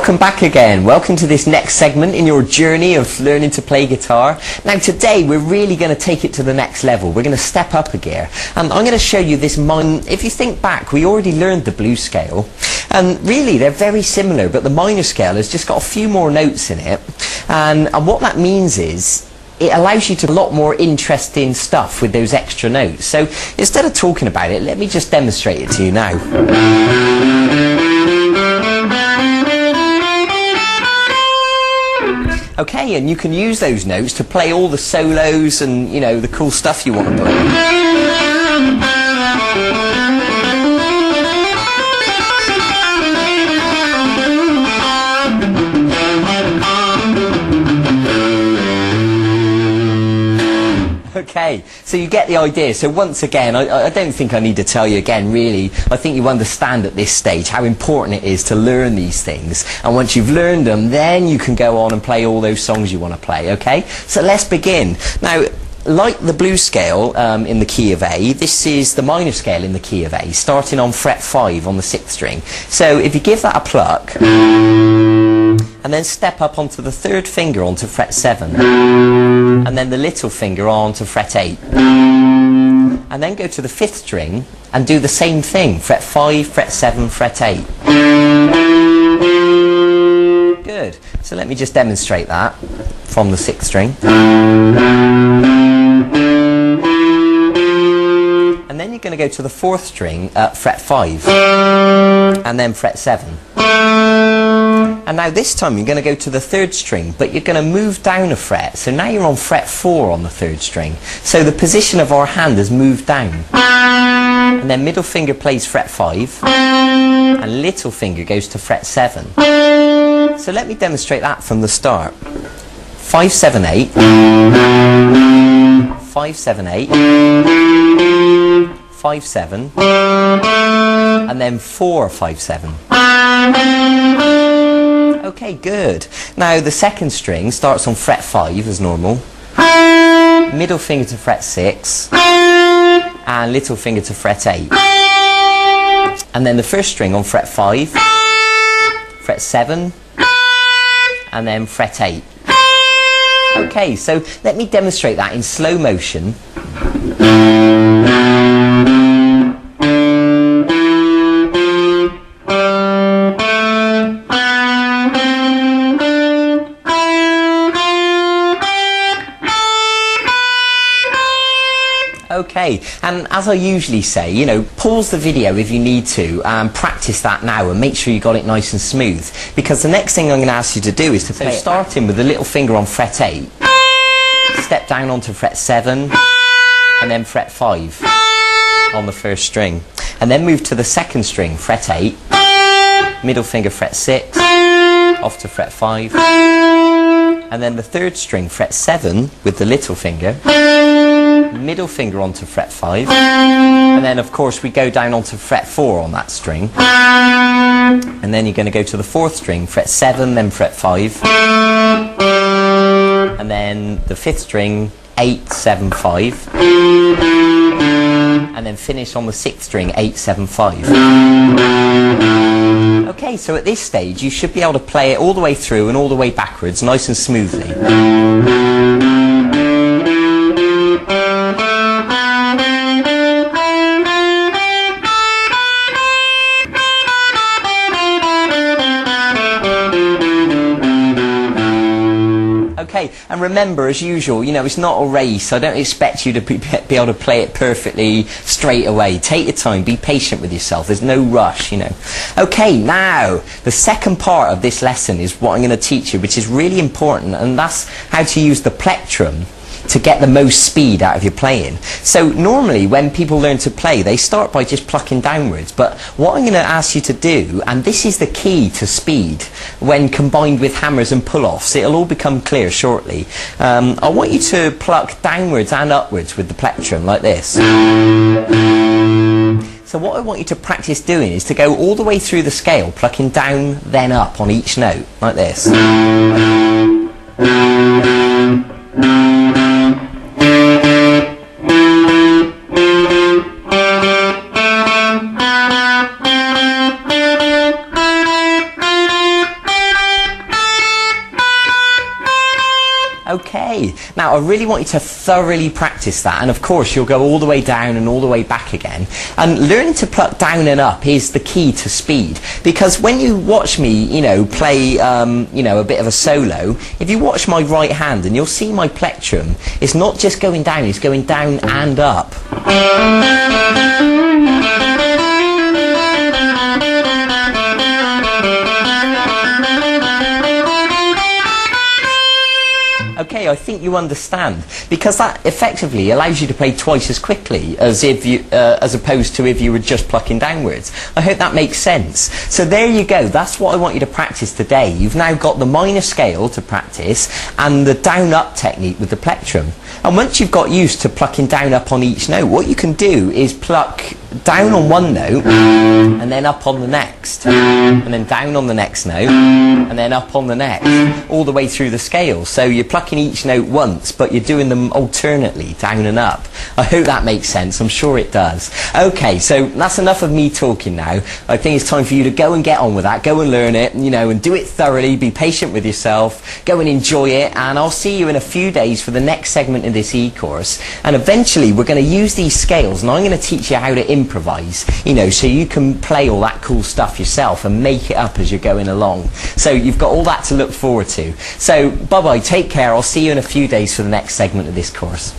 Welcome back again. Welcome to this next segment in your journey of learning to play guitar. Now today we're really going to take it to the next level. We're going to step up a gear. I'm going to show you this if you think back, we already learned the blues scale. And really they're very similar, but the minor scale has just got a few more notes in it. And what that means is it allows you to do a lot more interesting stuff with those extra notes. So instead of talking about it, let me just demonstrate it to you now. Okay, and you can use those notes to play all the solos and, you know, the cool stuff you want to play. Okay, so you get the idea. So once again, I don't think I need to tell you again, really. I think you understand at this stage how important it is to learn these things. And once you've learned them, then you can go on and play all those songs you want to play, okay? So let's begin. Now, like the blues scale in the key of A, this is the minor scale in the key of A, starting on fret 5 on the 6th string. So if you give that a pluck, and then step up onto the 3rd finger onto fret 7, and then the little finger onto fret 8, and then go to the 5th string and do the same thing, fret 5, fret 7, fret 8. Good. So let me just demonstrate that from the 6th string. And then you're going to go to the 4th string at fret 5, and then fret 7. And now this time you're going to go to the 3rd string, but you're going to move down a fret. So now you're on fret 4 on the 3rd string. So the position of our hand has moved down. And then middle finger plays fret 5, and little finger goes to fret 7. So let me demonstrate that from the start. 5, 7, 8. 5, 7, 8. 5, 7. And then 4, 5, 7. Okay, good. Now the 2nd string starts on fret 5 as normal. Middle finger to fret 6. And little finger to fret 8. And then the 1st string on fret 5. Fret 7. And then fret 8. Okay, so let me demonstrate that in slow motion. Okay, and as I usually say, you know, pause the video if you need to and practice that now and make sure you got it nice and smooth, because the next thing I'm going to ask you to do is to play starting with the little finger on fret 8, step down onto fret 7, and then fret 5 on the 1st string, and then move to the 2nd string, fret 8, middle finger fret 6, off to fret 5, and then the 3rd string, fret 7 with the little finger, middle finger onto fret 5, and then of course we go down onto fret 4 on that string, and then you're going to go to the 4th string, fret 7, then fret 5, and then the 5th string, 8, 7, 5, and then finish on the 6th string, 8, 7, 5. Okay, so at this stage you should be able to play it all the way through and all the way backwards, nice and smoothly. Okay, and remember, as usual, you know, it's not a race. I don't expect you to be able to play it perfectly straight away. Take your time, be patient with yourself. There's no rush, you know. Okay, now, the second part of this lesson is what I'm going to teach you, which is really important, and that's how to use the plectrum to get the most speed out of your playing. So normally when people learn to play, they start by just plucking downwards, but what I'm going to ask you to do, and this is the key to speed when combined with hammers and pull-offs, it'll all become clear shortly. I want you to pluck downwards and upwards with the plectrum like this. So what I want you to practice doing is to go all the way through the scale, plucking down then up on each note like this. Now, I really want you to thoroughly practice that, and of course you'll go all the way down and all the way back again. And learning to pluck down and up is the key to speed, because when you watch me, play, a bit of a solo, if you watch my right hand, and you'll see my plectrum, it's not just going down, it's going down and up. Okay, I think you understand, because that effectively allows you to play twice as quickly as opposed to if you were just plucking downwards. I hope that makes sense. So there you go, that's what I want you to practice today. You've now got the minor scale to practice and the down-up technique with the plectrum. And once you've got used to plucking down up on each note, what you can do is pluck down on one note and then up on the next, and then down on the next note and then up on the next, all the way through the scale. So you're plucking each note once, but you're doing them alternately, down and up. I hope that makes sense. I'm sure it does. Okay, so that's enough of me talking now. I think it's time for you to go and get on with that. Go and learn it, and do it thoroughly. Be patient with yourself. Go and enjoy it, and I'll see you in a few days for the next segment in this e-course. And eventually we're going to use these scales, and I'm going to teach you how to improvise, so you can play all that cool stuff yourself and make it up as you're going along. So you've got all that to look forward to. So bye-bye, take care. I'll see you in a few days for the next segment of this course.